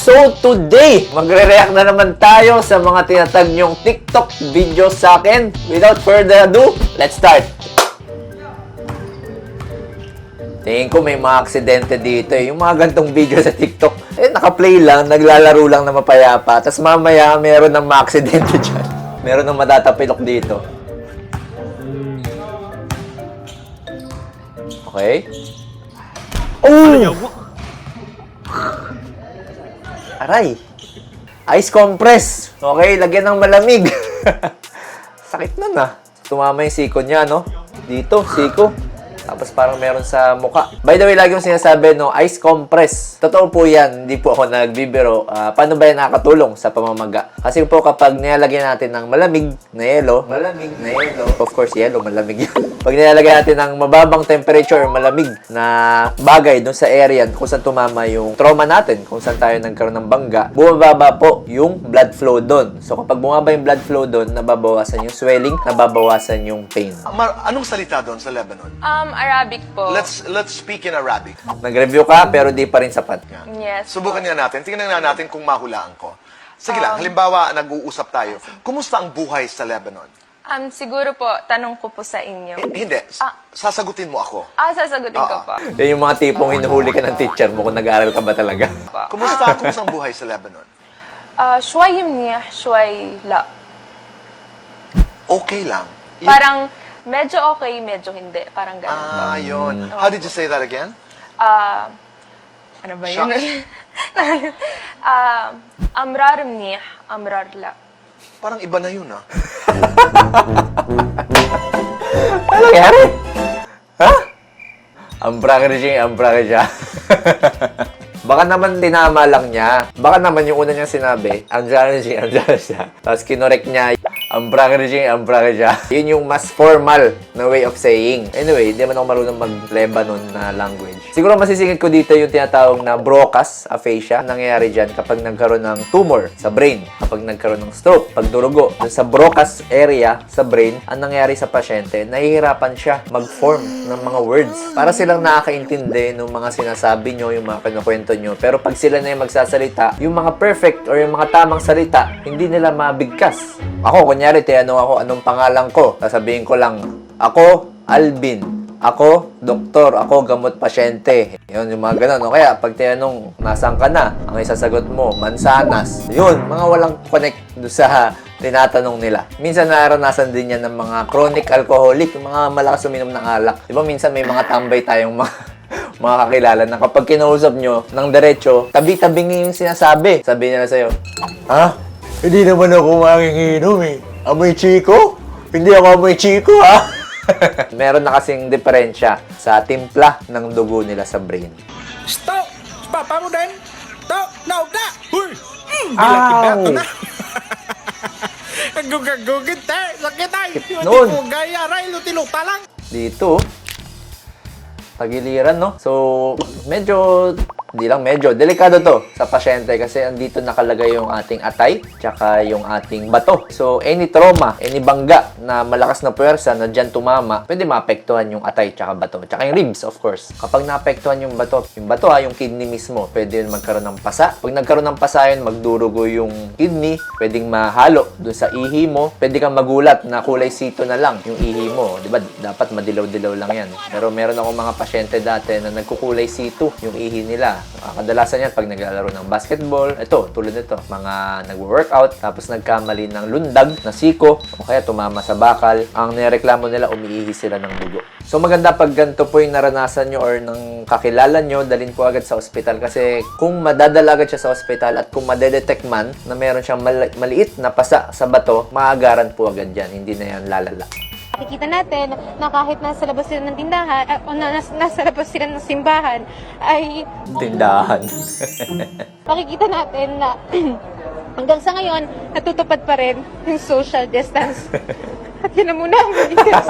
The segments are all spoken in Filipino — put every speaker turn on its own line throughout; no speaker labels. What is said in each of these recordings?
So today, magre-react na naman tayo sa mga tinatag nyong TikTok video sa akin. Without further ado, let's start! Tingin ko may mga aksidente dito eh. Yung mga gantong video sa TikTok, naka-play lang, naglalaro lang na mapayapa. Tapos mamaya, meron ng mga aksidente dyan. Meron ng matatapilok dito. Okay. Oh! Aray! Ice compress. Okay, lagyan ng malamig. Sakit nun ah. Tumama yung siko niya, no? Dito, siko. Tapos parang meron sa mukha. By the way, lagi yung sinasabi, no, ice compress. Totoo po yan. Hindi po ako nagbibiro. Paano ba yan nakakatulong sa pamamaga? Kasi po kapag nilalagyan natin ng malamig na yelo, of course, yelo, malamig yun. Pag nilalagyan natin ng mababang temperature, malamig na bagay dun sa area kung saan tumama yung trauma natin, kung saan tayo nagkaroon ng bangga, bumababa po yung blood flow dun. So kapag bumaba yung blood flow dun, nababawasan yung swelling, nababawasan yung pain.
Anong salita doon sa Lebanon?
Arabic po.
Let's speak in Arabic.
Nag-review ka, pero di pa rin sapat.
Yes.
Subukan nga natin. Tingnan nga natin kung mahulaan ko. Sige lang, halimbawa, nag-uusap tayo. Kumusta ang buhay sa Lebanon?
Siguro po, tanong ko po sa inyo.
Hindi, sasagutin mo ako.
Sasagutin ko po.
Yan yung mga tipong hinuhuli ka ng teacher mo kung nag-aaral ka ba talaga.
Kumusta ang buhay sa Lebanon?
شوي منيح, شوي لا.
Okay lang.
Parang medyo okay, medyo hindi. Parang gano'n.
Yun. How did you say that again?
Ano ba yun? أمرار منيح, أمرار لا.
Parang iba na yun, ah.
Ano nangyari? Ha? Ampra ka siya. Baka naman tinama lang niya. Baka naman yung una niyang sinabi, Amdra siya. Tapos kinorek niya, Ampra ka siya. Yun yung mas formal na way of saying. Anyway, hindi man ako marunong mag-Lebanon na language. Siguro masisingit ko dito yung tinatawag na Broca's aphasia. Nangyayari dyan kapag nagkaroon ng tumor sa brain. Kapag nagkaroon ng stroke, pagdurugo. Dun sa Broca's area sa brain, ang nangyayari sa pasyente, nahihirapan siya mag-form ng mga words. Para silang nakakaintindi ng mga sinasabi nyo, yung mga kinukwento nyo. Pero pag sila na yung magsasalita, yung mga perfect or yung mga tamang salita, hindi nila mabigkas. Ako, kunyari, tinanong ako anong pangalan ko. Sasabihin ko lang, ako, Alvin. Ako, doktor. Ako, gamot pasyente. Yun, yung mga ganun. O kaya, pag tinanong, nasaan ka na? Ang isasagot mo, Mansanas. Yun, mga walang connect doon sa tinatanong nila. Minsan naranasan din yan ng mga chronic alcoholic, yung mga malakas uminom ng alak. Di ba minsan may mga tambay tayong mga kakilala na kapag kinausap nyo ng derecho, tabi-tabi yung sinasabi. Sabi nila sa'yo, ha? Hindi naman ako manginginom eh. Amoy chiko? Hindi ako amoy chiko ha? Meron na kasing diferensya sa timpla ng dugo nila sa brain.
Stop! Papa mo din! Stop! No, na! Huy!
Ow!
Gugagugit tayo! Sakit tayo!
Noon.
Hindi po gaya, Ray! Luti-luta lang!
Dito, tagiliran, no? So, medyo, hindi lang medyo, delikado to sa pasyente kasi andito nakalagay yung ating atay tsaka yung ating bato. So, any trauma, any bangga na malakas na puwersa na dyan tumama, pwede maapektuhan yung atay tsaka bato. Tsaka yung ribs, of course. Kapag naapektuhan yung bato yung kidney mismo, pwede yun magkaroon ng pasa. Pag nagkaroon ng pasa yun, magdurugo yung kidney, pwedeng mahalo dun sa ihi mo. Pwede kang magulat na kulay sito na lang yung ihi mo. Diba? Dapat madilaw-dilaw lang yan. Pero meron akong mga pasyente dati na nagkukulay sito yung ihi nila. Kadalasan yan pag naglalaro ng basketball. Ito, tulad nito. Mga nag-workout, tapos nagkamali ng lundag na siko, o kaya tumama sa bakal. Ang nireklamo nila, umiihi sila ng dugo. So maganda pag ganito po yung naranasan nyo or ng kakilala nyo, dalhin po agad sa ospital. Kasi kung madadala agad siya sa ospital at kung madedetect man na meron siyang maliit na pasa sa bato, maagaran po agad yan. Hindi na yan lalala.
Nakikita natin na kahit nasa labas sila ng tindahan, o nasa labas sila ng simbahan, ay
Tindahan.
makikita natin na hanggang sa ngayon, natutupad pa rin yung social distance. At yun na muna ang details.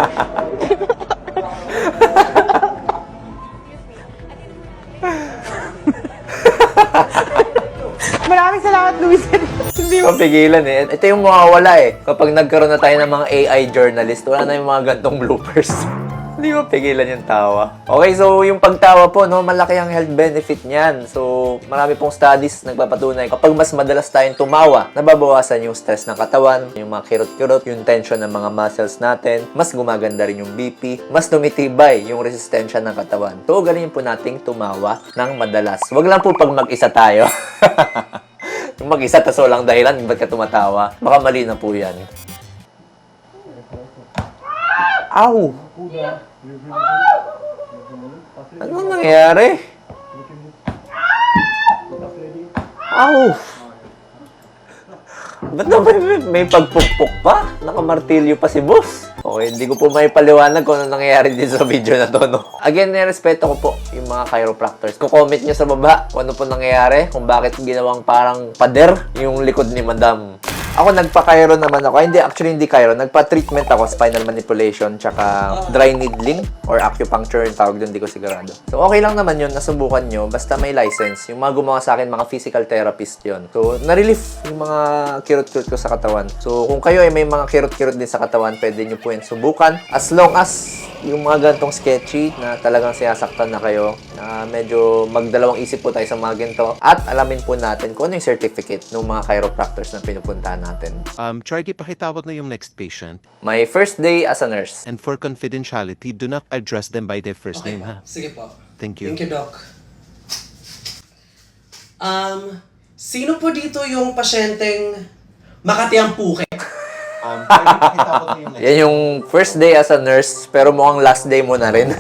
Maraming salamat, Luis.
Hindi mapigilan eh. Ito yung mawawala eh. Kapag nagkaroon na tayo ng mga AI journalist, wala na yung mga gantong bloopers. Hindi mo pigilan yung tawa. Okay, so yung pagtawa po, no, malaki ang health benefit niyan. So, marami pong studies nagpapatunay kapag mas madalas tayong tumawa, nababawasan yung stress ng katawan, yung mga kirot-kirot, yung tension ng mga muscles natin, mas gumaganda rin yung BP, mas tumitibay yung resistensya ng katawan. So, ganyan po nating tumawa ng madalas. Wag lang po pag mag-isa tayo. Yung mag-isa, tas walang dahilan, ba't ka tumatawa? Baka mali na po yan. Ow! Anong nangyayari? Ow! Ba't naman may pagpukpok pa? Nakamartilyo pa si boss. Okay, hindi ko po may paliwanag kung ano nangyayari dito sa video na to, no? Again, nirespeto ko po yung mga chiropractors. Kung comment nyo sa baba kung ano po nangyayari, kung bakit ginawang parang pader yung likod ni madam. Ako nagpa-chiro naman ako. Hindi, actually hindi chiro. Nagpa-treatment ako, spinal manipulation, tsaka dry needling or acupuncture yung tawag doon, hindi ko sigurado. So, okay lang naman yun, nasubukan nyo, basta may license. Yung mga gumawa sa akin, mga physical therapist yun. So, na-relief yung mga kirot-kirot ko sa katawan. So, kung kayo ay may mga kirot-kirot din sa katawan, pwede nyo po yan subukan. As long as yung mga gantong sketchy na talagang sinasaktan na kayo, na medyo magdalawang isip po tayo sa mga ganito, at alamin po natin kung ano yung certificate ng mga chiropractors na pinupuntahan natin.
Charlie, pakitawag na yung next patient.
My first day as a nurse.
And for confidentiality, do not address them by their first name, ha?
Sige po.
Thank you.
Thank you, Doc. Sino po dito yung pasyenteng Makati ang puke?
Yan yung first day as a nurse, pero mukhang last day mo na rin.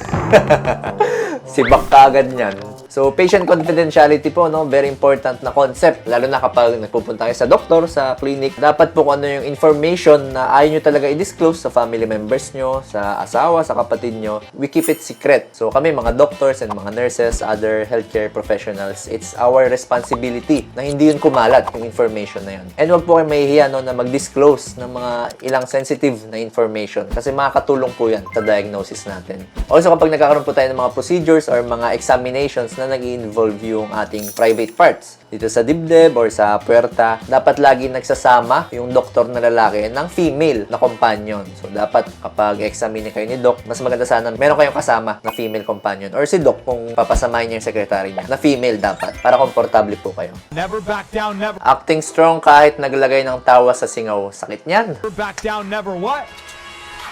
Sibak ka agad niyan. So, patient confidentiality po, no? Very important na concept. Lalo na kapag nagpupunta kayo sa doktor, sa clinic, dapat po kung ano yung information na ayaw nyo talaga i-disclose sa family members nyo, sa asawa, sa kapatid nyo. We keep it secret. So, kami mga doctors and mga nurses, other healthcare professionals, it's our responsibility na hindi yun kumalat yung information na yun. And wag po kayo mahihiya, no, na mag-disclose ng mga ilang sensitive na information kasi makakatulong po yan sa diagnosis natin. Also, kapag nagkakaroon po tayo ng mga procedures or mga examinations na nag-i-involve yung ating private parts dito sa dibdib or sa puwerta, dapat lagi nagsasama yung doktor na lalaki ng female na companion. So, dapat kapag examine kayo ni doc, mas maganda sana meron kayong kasama na female companion or si doc kung papasamahin niya yung secretary niya na female dapat para komportable po kayo.
Never back down, never
Acting strong kahit naglagay ng tawa sa singaw. Sakit niyan.
back down, never what?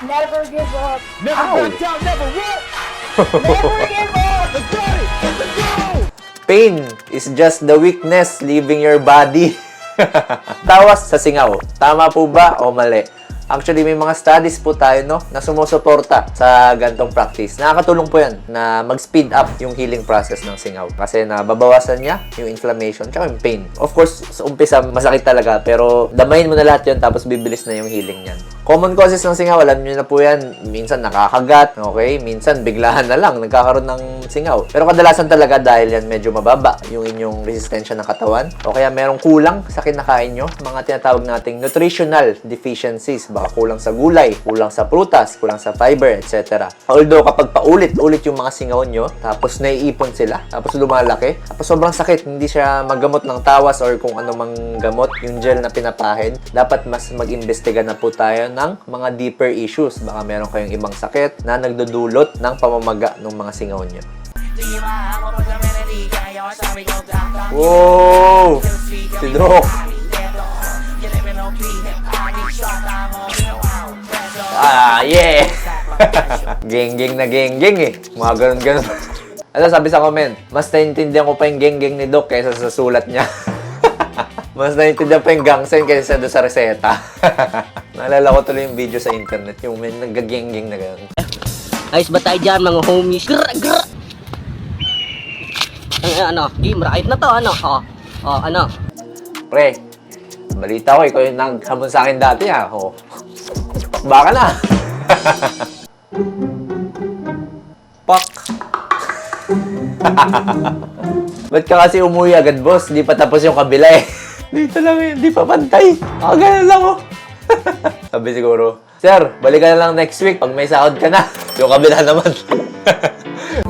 Never give up.
Never back down, never what?
Never give up.
Let's go! Let's go!
Pain is just the weakness leaving your body. Tawas sa singaw. Tama po ba o mali? Actually, may mga studies po tayo, no, na sumusuporta sa gantong practice. Nakakatulong po yan na mag-speed up yung healing process ng singaw. Kasi nababawasan niya yung inflammation tsaka yung pain. Of course, sa umpisa, masakit talaga. Pero damayin mo na lahat yun tapos bibilis na yung healing niyan. Common causes ng singaw, alam niyo na po yan. Minsan nakakagat, okay? Minsan biglaan na lang, nagkakaroon ng singaw. Pero kadalasan talaga dahil yan medyo mababa yung inyong resistensya ng katawan. O kaya merong kulang sa kinakain nyo. Mga tinatawag nating nutritional deficiencies. Baka kulang sa gulay, kulang sa prutas, kulang sa fiber, etc. Although kapag paulit-ulit yung mga singaw nyo, tapos naiipon sila, tapos lumalaki, tapos sobrang sakit, hindi siya maggamot ng tawas or kung ano mang gamot, yung gel na pinapahid, dapat mas mag-imbestiga na po tayo ng mga deeper issues. Baka meron kayong ibang sakit na nagdudulot ng pamamaga ng mga singaw nyo. Wow! Si Doc! Yeah! Geng-geng na geng-geng eh. Mga ganun-ganun. Ano sabi sa comment? Mas naiintindihan ko pa yung geng-geng ni Doc kaysa sa sulat niya. Mas naiintindihan pa yung gangsen kaysa doon sa reseta. Naalala ko tuloy yung video sa internet, yung may nagageng-geng na gano'n.
Ayos ba tayo dyan, mga homies? Grr, grr! Ano, game, right na to, ano? Ano?
Pre, balita ko, ikaw yung naghamon sa akin dati, ha? Baka na. Pak. Ba't ka kasi umuwi agad, boss? Di pa tapos yung kabila eh. Dito lang yun, di pa pantay. Ganun lang oh. Sabi siguro, sir, balik ka na lang next week pag may sahod ka na. Yung kabila naman.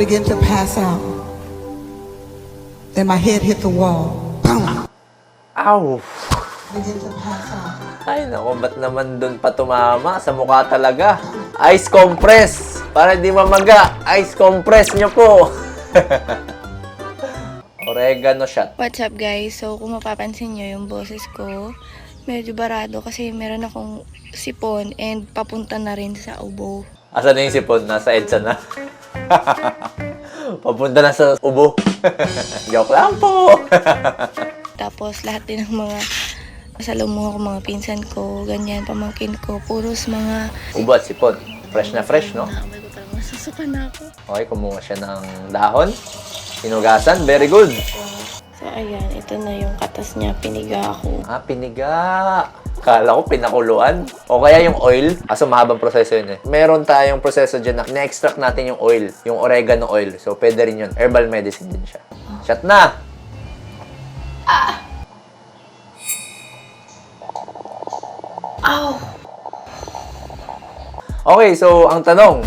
Begin to pass out. Then my head hit the wall. Boom.
Ow.
Begin to pass out.
Ay, naku, ba't naman dun pa tumama? Sa mukha talaga. Ice compress. Para di mamaga, ice compress nyo po. Oregano shot.
What's up guys? So kung mapapansin nyo yung boses ko, medyo barado kasi meron akong sipon and papunta na rin sa ubo.
Asan na yung sipon? Nasa EDSA na. Papunta na sa ubo. Joke lang po.
Tapos lahat din ng mga salumuha ko, mga pinsan ko, ganyan, pamangkin ko, puros mga...
Ubo at sipon. Fresh na fresh, no?
Nakabay ko talaga, masusuka na ako.
Okay, kumuha siya ng dahon. Hinugasan. Very good.
So ayan, ito na yung katas niya, piniga ako.
Ah, piniga. Kala ko pinakuluan. O kaya yung oil. Kaso mahabang proseso yun eh. Meron tayong proseso dyan na na-extract natin yung oil. Yung oregano oil. So, pwede rin yun. Herbal medicine din siya. Shot na! Okay, so ang tanong,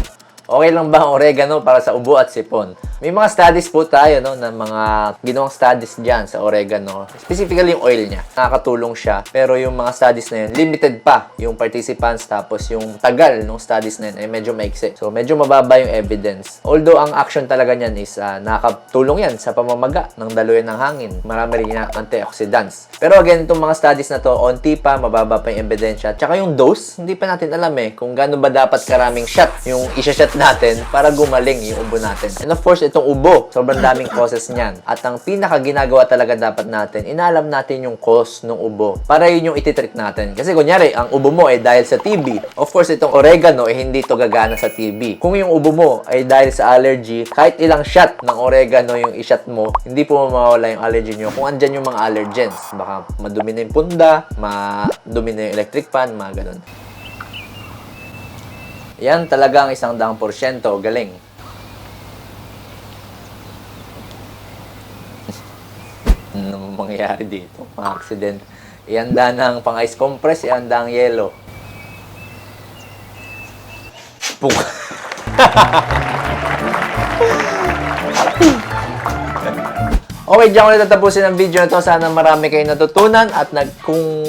okay lang ba ang oregano para sa ubo at sipon? May mga studies po tayo, no, na mga ginawang studies dyan sa oregano. Specifically yung oil niya. Nakakatulong siya. Pero yung mga studies na yun, limited pa yung participants. Tapos yung tagal ng studies na yun ay medyo maiksi. So, medyo mababa yung evidence. Although, ang action talaga niyan is nakakatulong yan sa pamamaga ng daluyan ng hangin. Marami rin yung antioxidants. Pero again, itong mga studies na to, onti pa, mababa pa yung ebidensya. Tsaka yung dose, hindi pa natin alam kung gaano ba dapat karaming shot yung isa-shot natin para gumaling yung ubo natin. And of course, itong ubo, sobrang daming causes niyan. At ang pinaka ginagawa talaga dapat natin, inaalam natin yung cause ng ubo para yun yung ititreat natin. Kasi kunyari, ang ubo mo ay dahil sa TB. Of course, itong oregano ay hindi to gagana sa TB. Kung yung ubo mo ay dahil sa allergy, kahit ilang shot ng oregano yung i-shot mo, hindi po mawawala yung allergy nyo kung andyan yung mga allergens. Baka madumi na yung punda, madumi na yung electric fan, mga ganun. Yan talagang 100%. Galing. Ano mangyayari dito? Mga accident. Ihanda ng pang ice compress, ihanda ang yelo. Puk. Okay, diyan ko na tatapusin ang video na to. Sana marami kayong natutunan at kung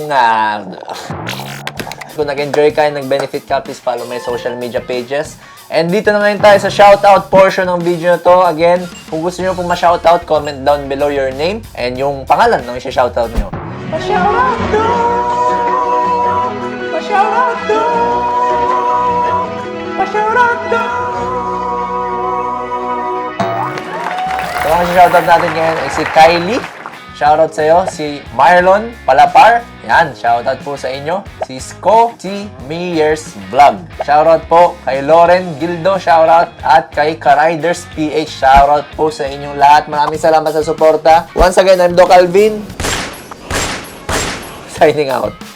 nag-enjoy ka, nag-benefit ka, please follow my social media pages. And dito na ngayon tayo sa shoutout portion ng video na to. Again, kung gusto nyo pong ma-shoutout, comment down below your name and yung pangalan ng isa-shoutout nyo. Pa-shoutout down! Pa-shoutout down! Pa-shoutout down! So, ang shoutout natin ngayon ay si Kylie. Shoutout sa'yo, si Marlon Palapar. Yan, shoutout po sa inyo. Si Sko T. Meyers Vlog. Shoutout po kay Lauren Gildo. Shoutout at kay Kariders PH. Shoutout po sa inyong lahat. Maraming salamat sa suporta. Once again, I'm Doc Alvin. Signing out.